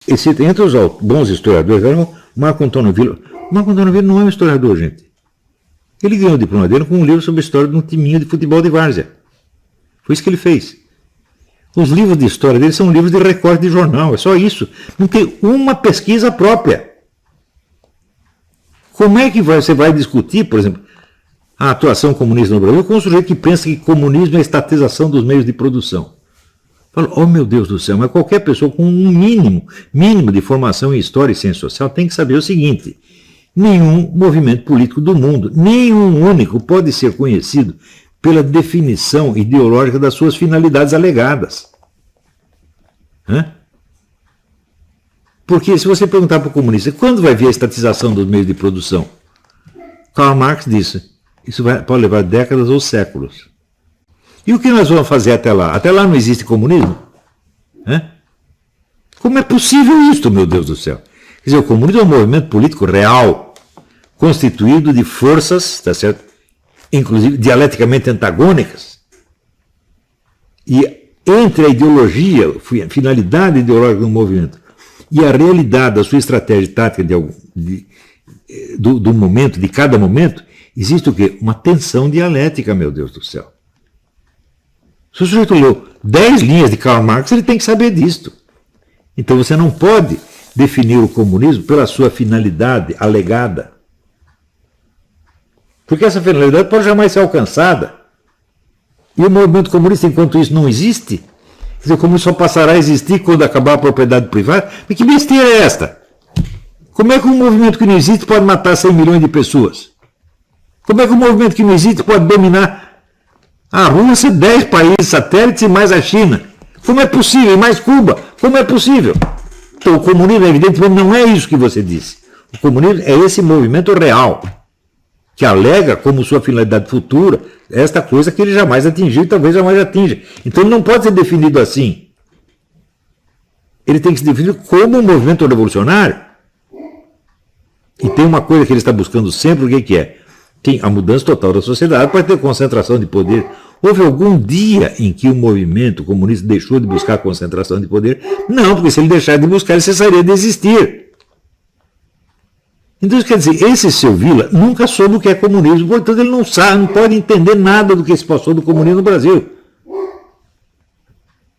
Entre os bons historiadores, era o Marco Antônio Villa. O Marco Antônio Villa não é um historiador, gente. Ele ganhou o diploma dele com um livro sobre a história de um timinho de futebol de várzea. Foi isso que ele fez. Os livros de história dele são livros de recorte de jornal, é só isso. Não tem uma pesquisa própria. Como é que você vai discutir, por exemplo, a atuação comunista no Brasil com um sujeito que pensa que comunismo é a estatização dos meios de produção? Fala, oh meu Deus do céu, mas qualquer pessoa com um mínimo de formação em história e ciência social tem que saber o seguinte: nenhum movimento político do mundo, nenhum único, pode ser conhecido pela definição ideológica das suas finalidades alegadas. Porque se você perguntar para o comunista, quando vai vir a estatização dos meios de produção? Karl Marx disse, isso pode levar décadas ou séculos. E o que nós vamos fazer até lá? Até lá não existe comunismo? Como é possível isso, meu Deus do céu? Quer dizer, o comunismo é um movimento político real, constituído de forças, tá certo? Inclusive dialeticamente antagônicas. E entre a ideologia, a finalidade ideológica do movimento e a realidade da sua estratégia tática do momento, de cada momento, existe o quê? Uma tensão dialética, meu Deus do céu. Se o sujeito leu 10 linhas de Karl Marx, ele tem que saber disto. Então você não pode definir o comunismo pela sua finalidade alegada. Porque essa finalidade pode jamais ser alcançada. E o movimento comunista, enquanto isso não existe, quer dizer, o comunismo só passará a existir quando acabar a propriedade privada. Mas que besteira é esta? Como é que um movimento que não existe pode matar 100 milhões de pessoas? Como é que um movimento que não existe pode dominar a Rússia, 10 países satélites e mais a China? Como é possível? E mais Cuba? Como é possível? Então o comunismo, evidentemente, não é isso que você disse. O comunismo é esse movimento real, que alega como sua finalidade futura esta coisa que ele jamais atingiu e talvez jamais atinja. Então ele não pode ser definido assim. Ele tem que ser definido como um movimento revolucionário. E tem uma coisa que ele está buscando sempre, o que é? Tem a mudança total da sociedade para ter concentração de poder. Houve algum dia em que o movimento comunista deixou de buscar concentração de poder? Não, porque se ele deixar de buscar, ele cessaria de existir. Então, quer dizer, esse seu Villa nunca soube o que é comunismo, portanto ele não sabe, não pode entender nada do que se passou do comunismo no Brasil.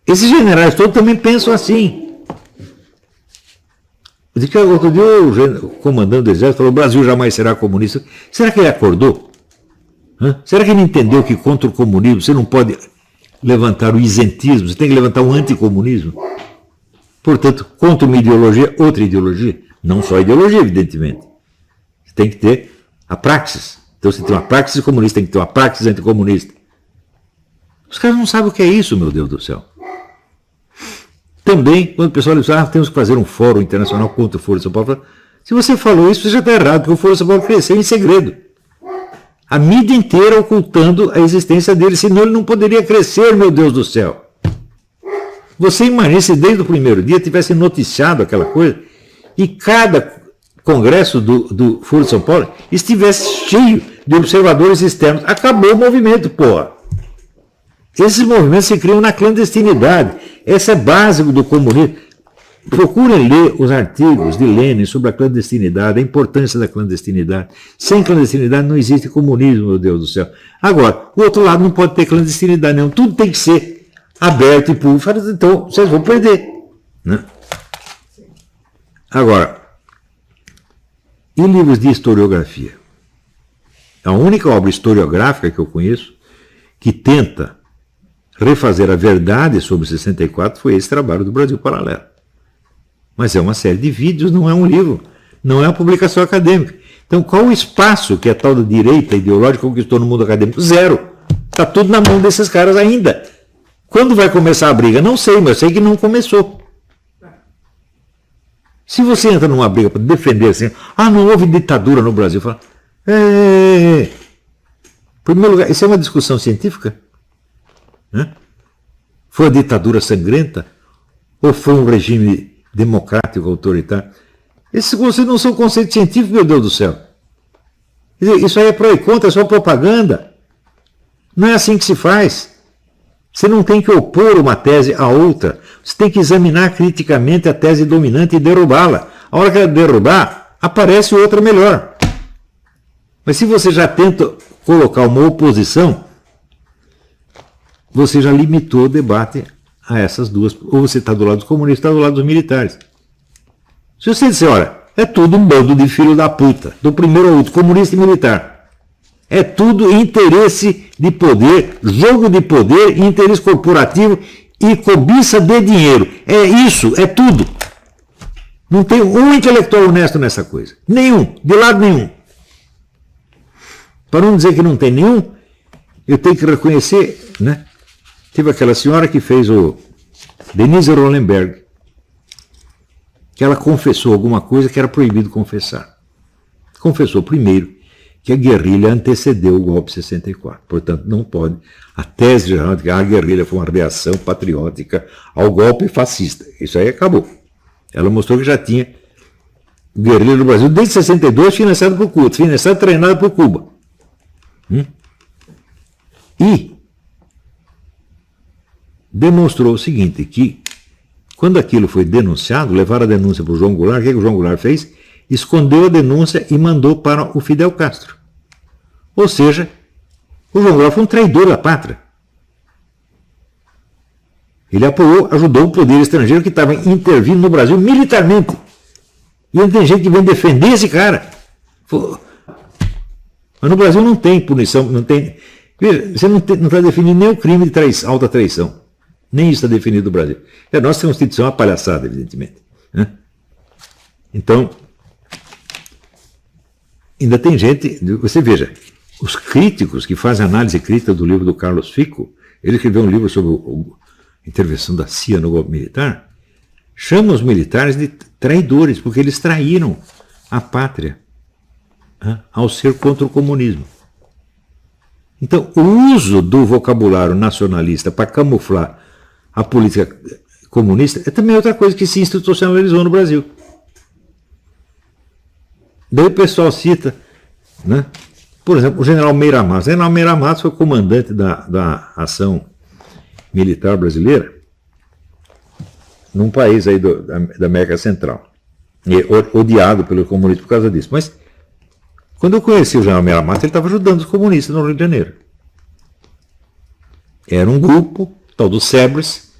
Esses generais todos também pensam assim. Outro dia o comandante do exército falou, o Brasil jamais será comunista. Será que ele acordou? Será que ele entendeu que contra o comunismo você não pode levantar o isentismo, você tem que levantar o anticomunismo? Portanto, contra uma ideologia, outra ideologia. Não só a ideologia, evidentemente. Você tem que ter a praxis. Então, você tem uma praxis comunista, tem que ter uma praxis anticomunista. Os caras não sabem o que é isso, meu Deus do céu. Também, quando o pessoal diz, temos que fazer um fórum internacional contra o Foro de São Paulo, falo, se você falou isso, você já está errado, porque o Foro de São Paulo cresceu em segredo. A mídia inteira ocultando a existência dele, senão ele não poderia crescer, meu Deus do céu. Você imagina se desde o primeiro dia tivesse noticiado aquela coisa e cada congresso do Foro de São Paulo estivesse cheio de observadores externos. Acabou o movimento, porra. Esses movimentos se criam na clandestinidade. Esse é básico do comunismo. Procurem ler os artigos de Lenin sobre a clandestinidade, a importância da clandestinidade. Sem clandestinidade não existe comunismo, meu Deus do céu. Agora, o outro lado não pode ter clandestinidade nenhuma. Tudo tem que ser aberto e público. Então, vocês vão perder. Né? Agora, e livros de historiografia? A única obra historiográfica que eu conheço que tenta refazer a verdade sobre 64 foi esse trabalho do Brasil Paralelo. Mas é uma série de vídeos, não é um livro, não é uma publicação acadêmica. Então, qual o espaço que a tal da direita ideológica conquistou no mundo acadêmico? Zero. Está tudo na mão desses caras ainda. Quando vai começar a briga? Não sei, mas eu sei que não começou. Se você entra numa briga para defender assim, não houve ditadura no Brasil, fala, em primeiro lugar, isso é uma discussão científica? Foi a ditadura sangrenta? Ou foi um regime democrático, autoritário? Esses conceitos não são conceitos científicos, meu Deus do céu. Isso aí é pró e contra, é só propaganda. Não é assim que se faz. Você não tem que opor uma tese a outra. Você tem que examinar criticamente a tese dominante e derrubá-la. A hora que ela derrubar, aparece outra melhor. Mas se você já tenta colocar uma oposição, você já limitou o debate a essas duas. Ou você está do lado dos comunistas, ou está do lado dos militares. Se você disser, olha, é tudo um bando de filho da puta, do primeiro ao último, comunista e militar. É tudo interesse de poder, jogo de poder, interesse corporativo e cobiça de dinheiro. É isso, é tudo. Não tem um intelectual honesto nessa coisa. Nenhum, de lado nenhum. Para não dizer que não tem nenhum, eu tenho que reconhecer, né? Teve aquela senhora que fez o Denise Rolenberg, que ela confessou alguma coisa que era proibido confessar. Confessou primeiro que a guerrilha antecedeu o golpe de 64. Portanto, não pode. A tese geral de que a guerrilha foi uma reação patriótica ao golpe fascista. Isso aí acabou. Ela mostrou que já tinha guerrilha no Brasil desde 62 financiado por Cuba, financiado e treinado por Cuba. E demonstrou o seguinte, que quando aquilo foi denunciado, levaram a denúncia para o João Goulart, o que o João Goulart fez? Escondeu a denúncia e mandou para o Fidel Castro. Ou seja, o João Goulart foi um traidor da pátria. Ele apoiou, ajudou o poder estrangeiro que estava intervindo no Brasil militarmente. E ainda tem gente que vem defender esse cara. Mas no Brasil não tem punição, não tem. Veja, você não está definindo nem o crime de alta traição. Nem isso está definido no Brasil. A nossa Constituição é uma palhaçada, evidentemente. Né? Então, ainda tem gente. Você veja, os críticos que fazem análise crítica do livro do Carlos Fico, ele escreveu um livro sobre a intervenção da CIA no golpe militar, chama os militares de traidores, porque eles traíram a pátria ao ser contra o comunismo. Então, o uso do vocabulário nacionalista para camuflar a política comunista é também outra coisa que se institucionalizou no Brasil. Daí o pessoal cita, né, por exemplo, o general Meira Matos. O general Meira Matos foi comandante da ação militar brasileira num país aí da América Central. E odiado pelo comunismo por causa disso. Mas quando eu conheci o general Meira Matos, ele estava ajudando os comunistas no Rio de Janeiro. Era um grupo, tal do SEBRES,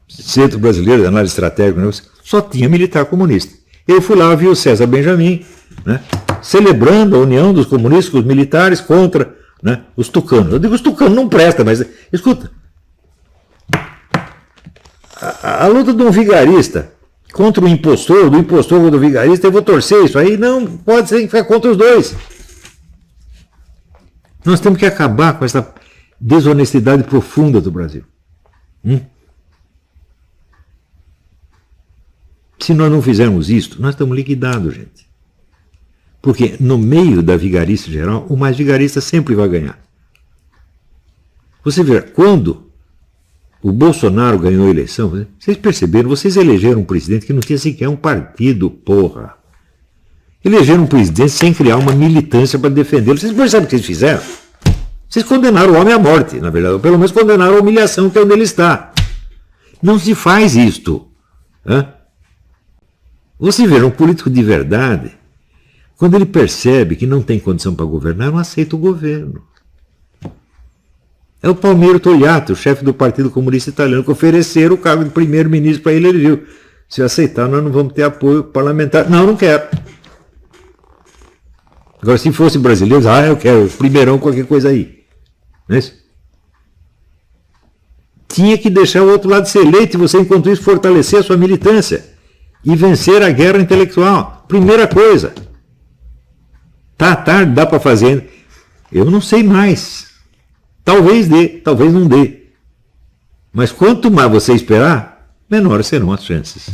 Centro Brasileiro de Análise Estratégica, só tinha militar comunista. Eu fui lá, vi o César Benjamin, né, celebrando a união dos comunistas com os militares contra, né, os tucanos. Eu digo, os tucanos não prestam, mas escuta, a luta de um vigarista contra o impostor, do impostor contra o vigarista, eu vou torcer isso aí, não pode ser que ficar contra os dois. Nós temos que acabar com essa desonestidade profunda do Brasil. Se nós não fizermos isto, nós estamos liquidados, gente. Porque no meio da vigarice geral, o mais vigarista sempre vai ganhar. Você vê, quando o Bolsonaro ganhou a eleição, vocês perceberam, vocês elegeram um presidente que não tinha sequer um partido, porra. Elegeram um presidente sem criar uma militância para defendê-lo. Vocês percebem o que eles fizeram? Vocês condenaram o homem à morte, na verdade, ou pelo menos condenaram a humilhação que é onde ele está. Não se faz isto. Você vê, um político de verdade, quando ele percebe que não tem condição para governar, não aceita o governo. É o Palmiro Togliatti, o chefe do Partido Comunista Italiano, que ofereceram o cargo de primeiro-ministro para ele, ele viu. Se aceitar, nós não vamos ter apoio parlamentar. Não, não quero. Agora, se fosse brasileiro, eu quero, primeirão, qualquer coisa aí. Não é isso? Tinha que deixar o outro lado ser eleito e você, enquanto isso, fortalecer a sua militância e vencer a guerra intelectual. Primeira coisa. Tá tarde, dá para fazer. Eu não sei mais. Talvez dê, talvez não dê. Mas quanto mais você esperar, menores serão as chances.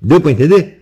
Deu para entender?